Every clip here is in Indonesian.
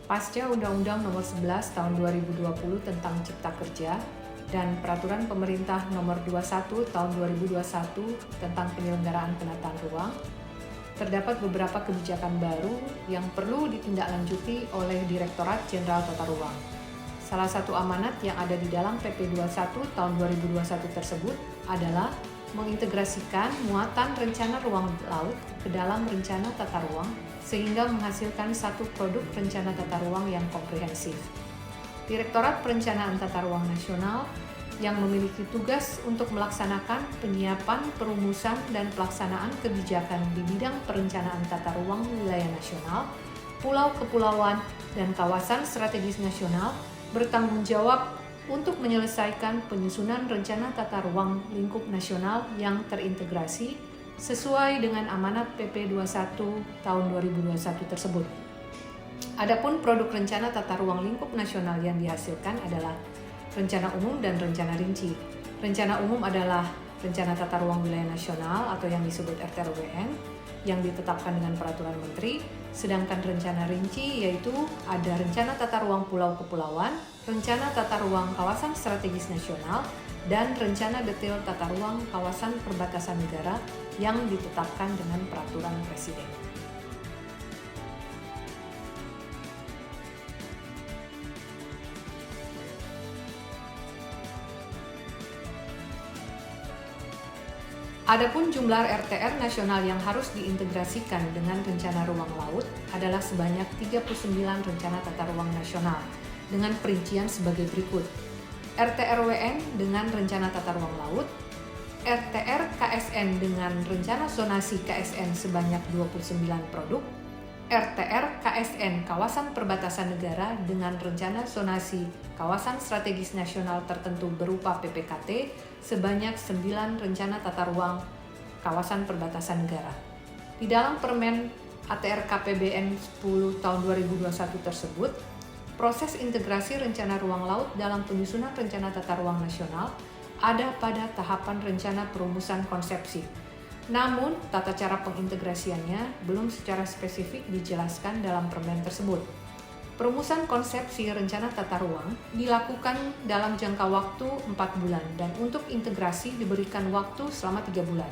Pasca Undang-Undang Nomor 11 Tahun 2020 tentang Cipta Kerja dan Peraturan Pemerintah Nomor 21 Tahun 2021 tentang penyelenggaraan penataan ruang, terdapat beberapa kebijakan baru yang perlu ditindaklanjuti oleh Direktorat Jenderal Tata Ruang. Salah satu amanat yang ada di dalam PP 21 Tahun 2021 tersebut adalah mengintegrasikan muatan rencana ruang laut ke dalam rencana tata ruang sehingga menghasilkan satu produk rencana tata ruang yang komprehensif. Direktorat Perencanaan Tata Ruang Nasional yang memiliki tugas untuk melaksanakan penyiapan, perumusan, dan pelaksanaan kebijakan di bidang perencanaan tata ruang wilayah nasional, pulau-kepulauan, dan kawasan strategis nasional bertanggung jawab untuk menyelesaikan penyusunan rencana tata ruang lingkup nasional yang terintegrasi sesuai dengan amanat PP 21 tahun 2021 tersebut. Adapun produk rencana tata ruang lingkup nasional yang dihasilkan adalah rencana umum dan rencana rinci. Rencana umum adalah rencana tata ruang wilayah nasional atau yang disebut RTRWN yang ditetapkan dengan peraturan menteri, sedangkan rencana rinci yaitu ada rencana tata ruang pulau-kepulauan, rencana tata ruang kawasan strategis nasional, dan rencana detail tata ruang kawasan perbatasan negara yang ditetapkan dengan peraturan presiden. Adapun jumlah RTR nasional yang harus diintegrasikan dengan rencana ruang laut adalah sebanyak 39 rencana tata ruang nasional dengan perincian sebagai berikut. RTRWN dengan rencana tata ruang laut, RTR KSN dengan rencana zonasi KSN sebanyak 29 produk, RTR KSN kawasan perbatasan negara dengan rencana zonasi kawasan strategis nasional tertentu berupa PPKT sebanyak 9 rencana tata ruang kawasan perbatasan negara. Di dalam Permen ATR KPBN 10 tahun 2021 tersebut, proses integrasi rencana ruang laut dalam penyusunan rencana tata ruang nasional ada pada tahapan rencana perumusan konsepsi. Namun, tata cara pengintegrasiannya belum secara spesifik dijelaskan dalam permen tersebut. Perumusan konsepsi rencana tata ruang dilakukan dalam jangka waktu 4 bulan dan untuk integrasi diberikan waktu selama 3 bulan.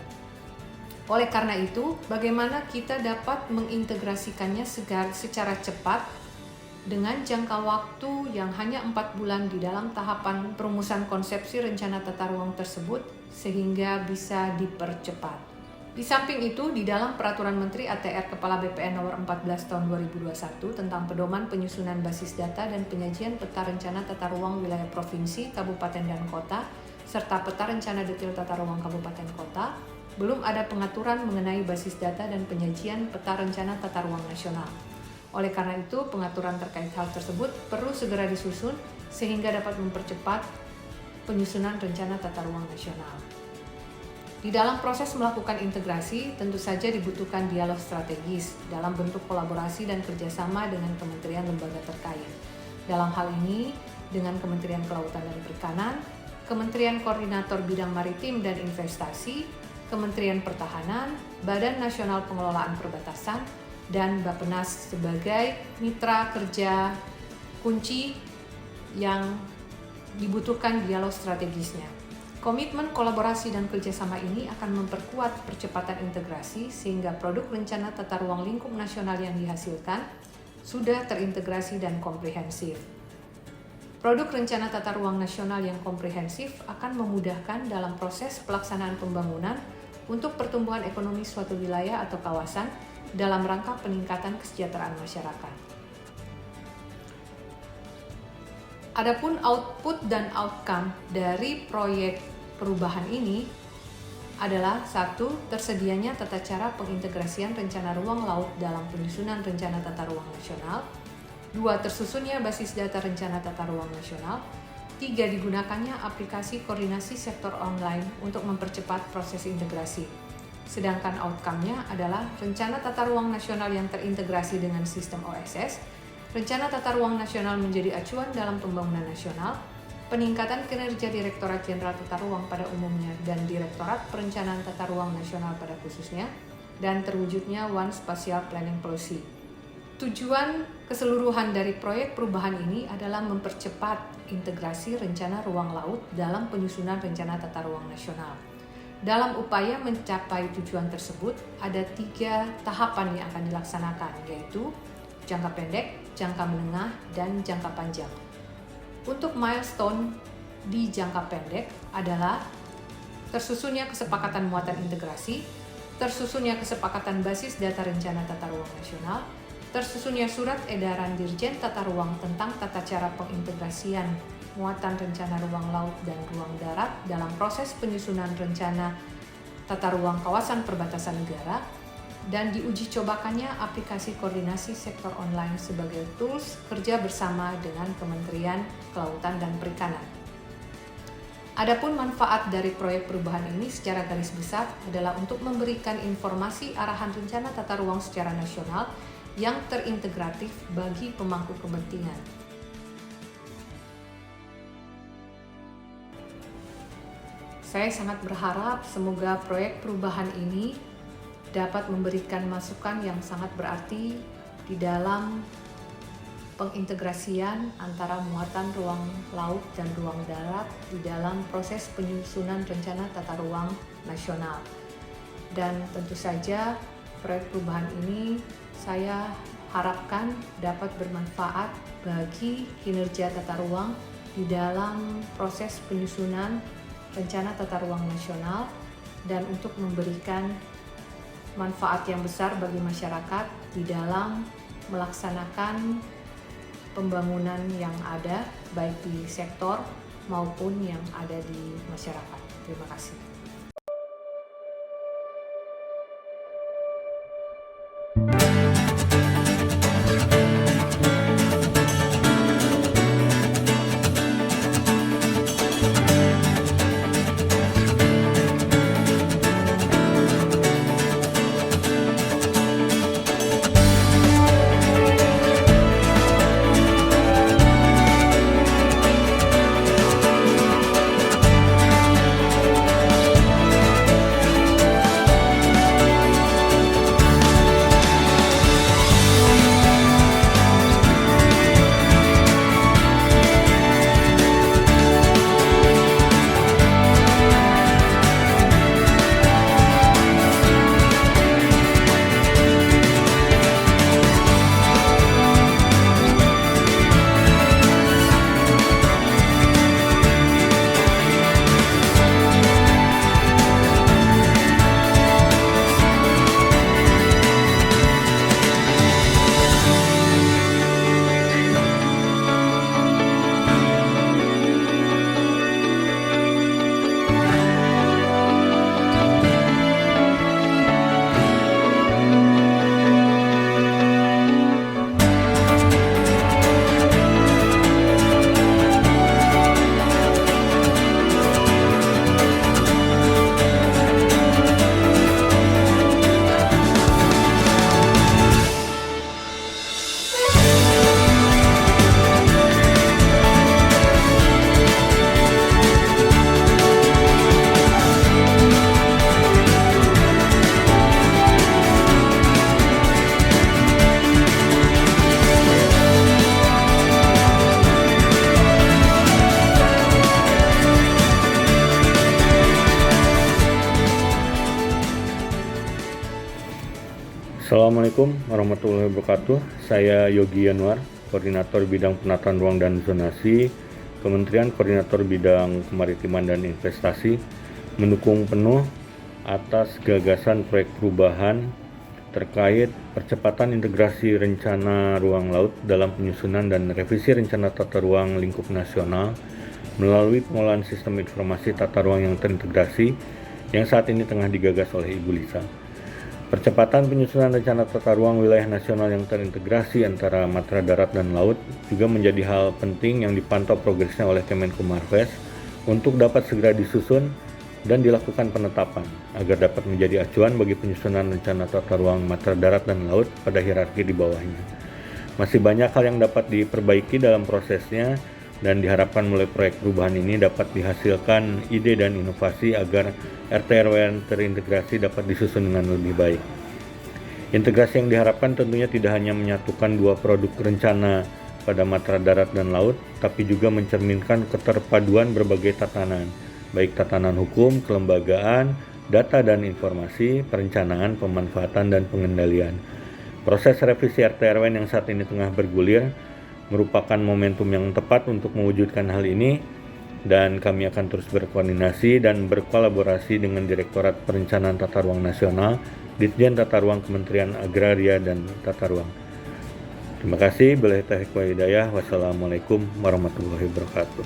Oleh karena itu, bagaimana kita dapat mengintegrasikannya secara cepat dengan jangka waktu yang hanya 4 bulan di dalam tahapan perumusan konsepsi rencana tata ruang tersebut sehingga bisa dipercepat. Di samping itu, di dalam Peraturan Menteri ATR Kepala BPN Nomor 14 Tahun 2021 tentang pedoman penyusunan basis data dan penyajian peta rencana tata ruang wilayah provinsi, kabupaten, dan kota, serta peta rencana detail tata ruang kabupaten kota, belum ada pengaturan mengenai basis data dan penyajian peta rencana tata ruang nasional. Oleh karena itu, pengaturan terkait hal tersebut perlu segera disusun sehingga dapat mempercepat penyusunan rencana tata ruang nasional. Di dalam proses melakukan integrasi, tentu saja dibutuhkan dialog strategis dalam bentuk kolaborasi dan kerjasama dengan kementerian lembaga terkait. Dalam hal ini, dengan Kementerian Kelautan dan Perikanan, Kementerian Koordinator Bidang Maritim dan Investasi, Kementerian Pertahanan, Badan Nasional Pengelolaan Perbatasan, dan Bappenas sebagai mitra kerja kunci yang dibutuhkan dialog strategisnya. Komitmen kolaborasi dan kerjasama ini akan memperkuat percepatan integrasi sehingga produk rencana tata ruang lingkup nasional yang dihasilkan sudah terintegrasi dan komprehensif. Produk rencana tata ruang nasional yang komprehensif akan memudahkan dalam proses pelaksanaan pembangunan untuk pertumbuhan ekonomi suatu wilayah atau kawasan dalam rangka peningkatan kesejahteraan masyarakat. Adapun output dan outcome dari proyek perubahan ini adalah 1. Tersedianya tata cara pengintegrasian rencana ruang laut dalam penyusunan rencana tata ruang nasional. 2. Tersusunnya basis data rencana tata ruang nasional. 3. Digunakannya aplikasi koordinasi sektor online untuk mempercepat proses integrasi. Sedangkan outcome-nya adalah rencana tata ruang nasional yang terintegrasi dengan sistem OSS, rencana tata ruang nasional menjadi acuan dalam pembangunan nasional, peningkatan kinerja Direktorat Jenderal Tata Ruang pada umumnya dan Direktorat Perencanaan Tata Ruang Nasional pada khususnya, dan terwujudnya One Spatial Planning Policy. Tujuan keseluruhan dari proyek perubahan ini adalah mempercepat integrasi rencana ruang laut dalam penyusunan rencana tata ruang nasional. Dalam upaya mencapai tujuan tersebut, ada 3 tahapan yang akan dilaksanakan, yaitu jangka pendek, jangka menengah, dan jangka panjang. Untuk milestone di jangka pendek adalah tersusunnya kesepakatan muatan integrasi, tersusunnya kesepakatan basis data rencana tata ruang nasional, tersusunnya surat edaran Dirjen Tata Ruang tentang tata cara pengintegrasian muatan rencana ruang laut dan ruang darat dalam proses penyusunan rencana tata ruang kawasan perbatasan negara, dan diuji cobakannya aplikasi koordinasi sektor online sebagai tools kerja bersama dengan Kementerian Kelautan dan Perikanan. Adapun manfaat dari proyek perubahan ini secara garis besar adalah untuk memberikan informasi arahan rencana tata ruang secara nasional yang terintegratif bagi pemangku kepentingan. Saya sangat berharap semoga proyek perubahan ini dapat memberikan masukan yang sangat berarti di dalam pengintegrasian antara muatan ruang laut dan ruang darat di dalam proses penyusunan rencana tata ruang nasional. Dan tentu saja proyek perubahan ini saya harapkan dapat bermanfaat bagi kinerja tata ruang di dalam proses penyusunan rencana tata ruang nasional dan untuk memberikan manfaat yang besar bagi masyarakat di dalam melaksanakan pembangunan yang ada baik di sektor maupun yang ada di masyarakat. Terima kasih. Assalamualaikum warahmatullahi wabarakatuh. Saya Yogi Yanuar, Koordinator Bidang Penataan Ruang dan Zonasi, Kementerian Koordinator Bidang Kemaritiman dan Investasi, mendukung penuh atas gagasan proyek perubahan terkait percepatan integrasi rencana ruang laut dalam penyusunan dan revisi rencana tata ruang lingkup nasional melalui pengolahan sistem informasi tata ruang yang terintegrasi yang saat ini tengah digagas oleh Ibu Lisa. Percepatan penyusunan rencana tata ruang wilayah nasional yang terintegrasi antara matra darat dan laut juga menjadi hal penting yang dipantau progresnya oleh Kemenkomarves untuk dapat segera disusun dan dilakukan penetapan agar dapat menjadi acuan bagi penyusunan rencana tata ruang matra darat dan laut pada hierarki di bawahnya. Masih banyak hal yang dapat diperbaiki dalam prosesnya dan diharapkan melalui proyek perubahan ini dapat dihasilkan ide dan inovasi agar RT/RW yang terintegrasi dapat disusun dengan lebih baik. Integrasi yang diharapkan tentunya tidak hanya menyatukan dua produk rencana pada matra darat dan laut, tapi juga mencerminkan keterpaduan berbagai tatanan, baik tatanan hukum, kelembagaan, data dan informasi, perencanaan, pemanfaatan, dan pengendalian. Proses revisi RT/RW yang saat ini tengah bergulir merupakan momentum yang tepat untuk mewujudkan hal ini, dan kami akan terus berkoordinasi dan berkolaborasi dengan Direktorat Perencanaan Tata Ruang Nasional, Ditjen Tata Ruang Kementerian Agraria dan Tata Ruang. Terima kasih. Billahi taufiq wal hidayah. Wassalamualaikum warahmatullahi wabarakatuh.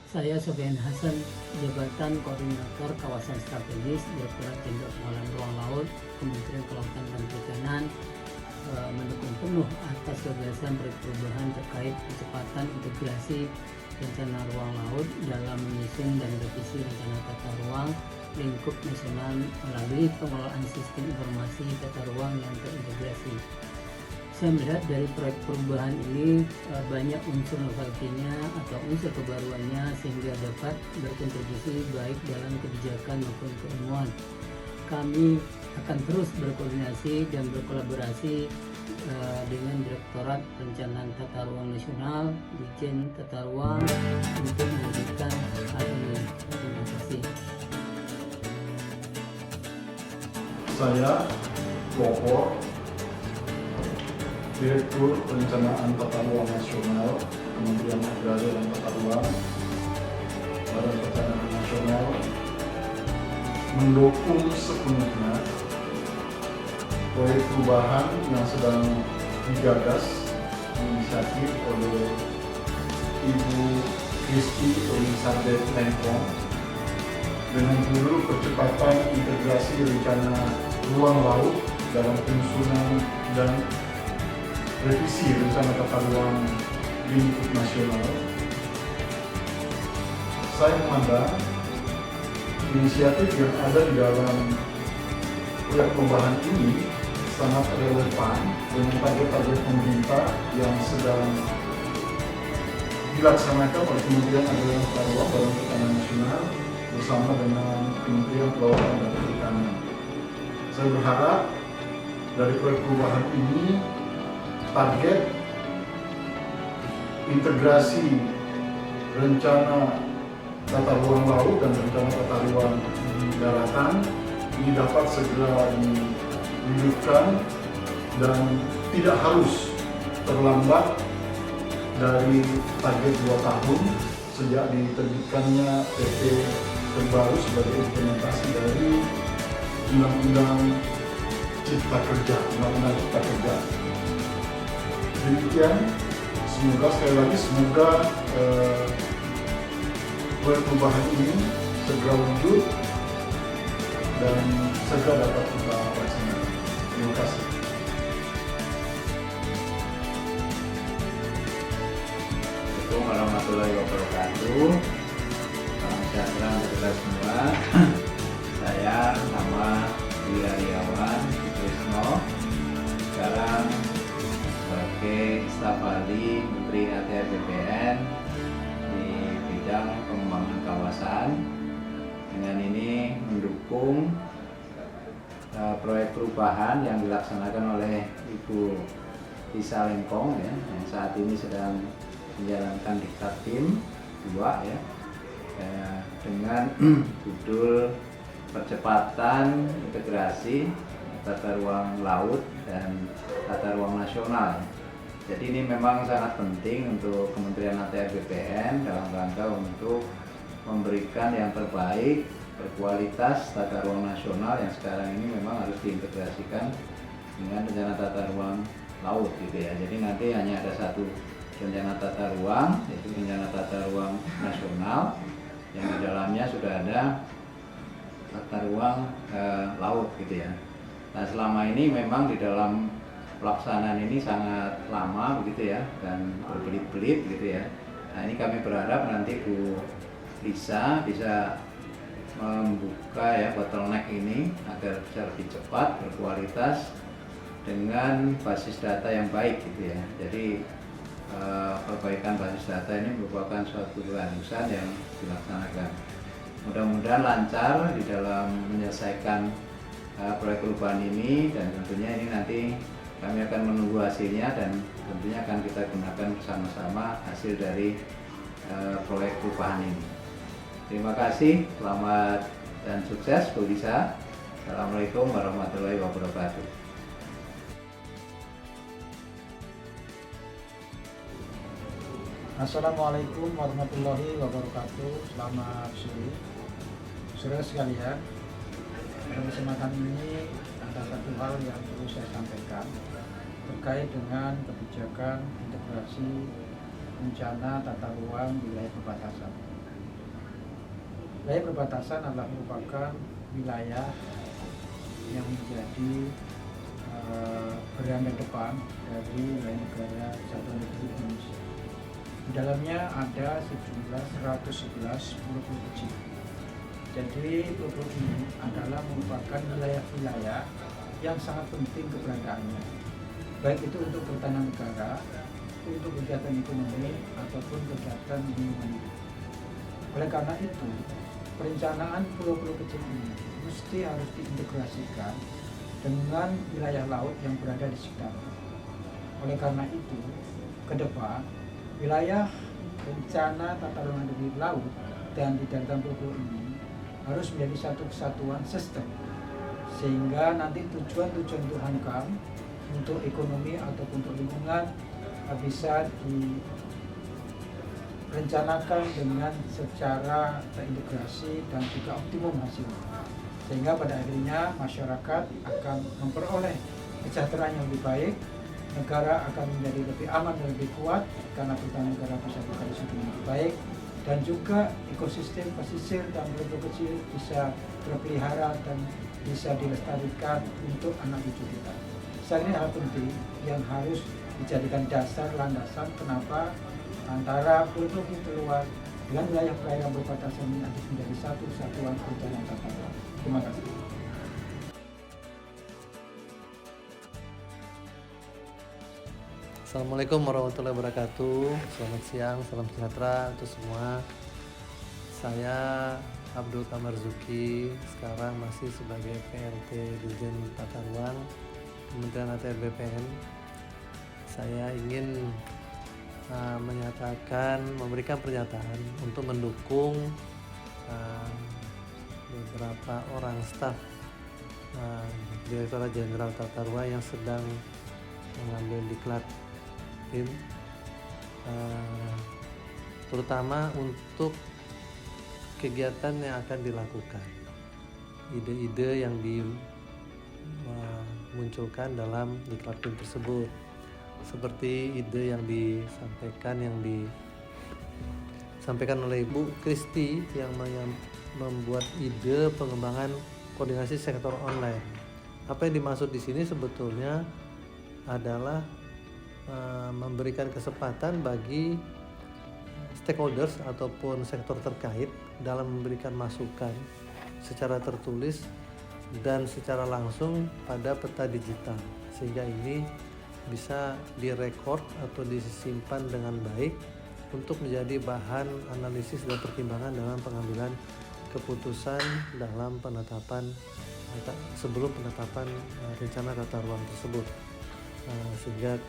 Saya Sofian Hasan, Jabatan Koordinator Kawasan Strategis Direktorat Jenderal Pengelolaan Ruang Laut, Kementerian Kelautan dan Perikanan, mendukung penuh atas gagasan proyek perubahan terkait percepatan integrasi rencana ruang laut dalam menyusun dan revisi rencana tata ruang lingkup nasional melalui pengelolaan sistem informasi tata ruang yang terintegrasi. Saya melihat dari proyek perubahan ini banyak unsur novelty-nya atau unsur kebaruannya sehingga dapat berkontribusi baik dalam kebijakan maupun keilmuan. Kami akan terus berkoordinasi dan berkolaborasi dengan Direktorat Perencanaan Tata Ruang Nasional, Ditjen Tata Ruang untuk mewujudkan hal ini. Terima kasih. Saya Wopor, Direktur Perencanaan Tata Ruang Nasional, Kementerian Agraria dan Tata Ruang, Badan Pertanahan Nasional, mendukung sepenuhnya proyek perubahan yang sedang digagas inisiatif oleh Ibu Kristi Elisabeth Lengkong dengan judul percepatan integrasi rencana ruang laut dalam penyusunan dan revisi rencana tata ruang lingkup nasional. Saya memandang inisiatif yang ada di dalam proyek perubahan ini sangat relevan dengan target-target pemerintah yang sedang dilaksanakan oleh Kementerian Agraria dan Tata Ruang Badan Pertanahan Nasional bersama dengan Kementerian Kelautan dan Perikanan. Saya berharap dari proyek perubahan ini target integrasi rencana tata ruang laut dan rencana tata ruang di daratan ini dapat segera diwujudkan dan tidak harus terlambat dari target 2 tahun sejak diterbitkannya PP terbaru sebagai implementasi dari Undang-Undang Cipta Kerja, Undang-Undang Cipta Kerja. Demikian, semoga proyek perubahan ini segera wujud dan segera dapat kita laksanakan. Terima kasih. Assalamualaikum warahmatullahi wabarakatuh. Salam sejahtera untuk kita semua. Saya nama Wirariawan Sutrisno. Sekarang sebagai staf ahli Menteri ATR BPN di bidang pengembangan kawasan. Dengan ini mendukung proyek perubahan yang dilaksanakan oleh Ibu Lisa Lengkong ya, yang saat ini sedang menjalankan Diktatim 2 ya, dengan judul percepatan integrasi tata ruang laut dan tata ruang nasional. Jadi ini memang sangat penting untuk Kementerian ATR BPN dalam rangka untuk memberikan yang terbaik berkualitas tata ruang nasional yang sekarang ini memang harus diintegrasikan dengan rencana tata ruang laut gitu ya. Jadi nanti hanya ada satu rencana tata ruang, yaitu rencana tata ruang nasional yang di dalamnya sudah ada tata ruang laut gitu ya. Nah selama ini memang di dalam pelaksanaan ini sangat lama begitu ya, dan berbelit-belit gitu ya. Nah ini kami berharap nanti Bu Lisa bisa membuka ya bottleneck ini agar bisa lebih cepat, berkualitas, dengan basis data yang baik gitu ya. Jadi perbaikan basis data ini merupakan suatu keharusan yang dilaksanakan. Mudah-mudahan lancar di dalam menyelesaikan proyek perubahan ini, dan tentunya ini nanti kami akan menunggu hasilnya dan tentunya akan kita gunakan bersama-sama hasil dari proyek perubahan ini. Terima kasih, selamat dan sukses Bu Lisa. Assalamualaikum warahmatullahi wabarakatuh. Assalamualaikum warahmatullahi wabarakatuh. Selamat sore, saudara sekalian. Pada kesempatan ini ada satu hal yang perlu saya sampaikan terkait dengan kebijakan integrasi rencana tata ruang wilayah perbatasan. Wilayah perbatasan adalah merupakan wilayah yang menjadi garda depan dari wilayah negara Kesatuan Republik Indonesia. Di dalamnya ada sejumlah 111 pulau kecil. Jadi pulau ini adalah merupakan wilayah-wilayah yang sangat penting keberadaannya, baik itu untuk pertahanan negara, untuk kegiatan ekonomi, ataupun kegiatan lingkungan hidup. Oleh karena itu, perencanaan pulau-pulau kecil ini mesti harus diintegrasikan dengan wilayah laut yang berada di sekitar. Oleh karena itu, ke depan wilayah rencana tata ruang di laut dan di daratan pulau ini harus menjadi satu kesatuan sistem, sehingga nanti tujuan-tujuan untuk hankam, untuk ekonomi ataupun untuk lingkungan bisa direncanakan dengan secara terintegrasi dan juga optimum hasilnya, sehingga pada akhirnya masyarakat akan memperoleh kesejahteraan yang lebih baik, negara akan menjadi lebih aman dan lebih kuat karena pertahanan negara bisa bekerja dengan lebih baik, dan juga ekosistem pesisir dan pulau kecil bisa terpelihara dan bisa dilestarikan untuk anak cucu kita. Saya ini hal penting yang harus dijadikan dasar landasan kenapa antara pulau luar dengan wilayah perairan berbatasan ini harus menjadi satu kesatuan rencana tata ruang. Terima kasih. Assalamualaikum warahmatullahi wabarakatuh. Selamat siang, salam sejahtera untuk semua. Saya Abdul Kamar Zuki, sekarang masih sebagai PLT Dirjen Tata Ruang Kementerian ATR BPN. Saya ingin memberikan pernyataan untuk mendukung beberapa orang staf Direktorat Jenderal Tata Ruang yang sedang mengambil diklat tim, terutama untuk kegiatan yang akan dilakukan, ide-ide yang dimunculkan dalam diklat tim tersebut, seperti ide yang disampaikan oleh Ibu Kristi yang membuat ide pengembangan koordinasi sektor online. Apa yang dimaksud di sini sebetulnya adalah memberikan kesempatan bagi stakeholders ataupun sektor terkait dalam memberikan masukan secara tertulis dan secara langsung pada peta digital, sehingga ini bisa direkord atau disimpan dengan baik untuk menjadi bahan analisis dan pertimbangan dalam pengambilan keputusan dalam sebelum penetapan rencana tata ruang tersebut, sehingga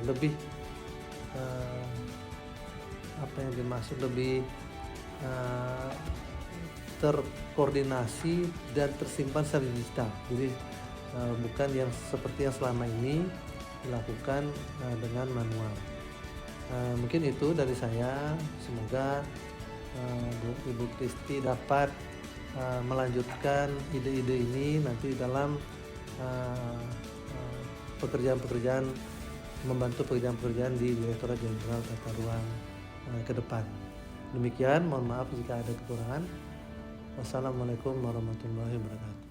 lebih terkoordinasi dan tersimpan secara digital. Jadi bukan yang seperti yang selama ini dilakukan dengan manual. Mungkin itu dari saya. Semoga Ibu Kristi dapat melanjutkan ide-ide ini nanti dalam pekerjaan-pekerjaan, membantu pekerjaan-pekerjaan di Direktorat Jenderal Tata Ruang ke depan. Demikian, mohon maaf jika ada kekurangan. Wassalamualaikum warahmatullahi wabarakatuh.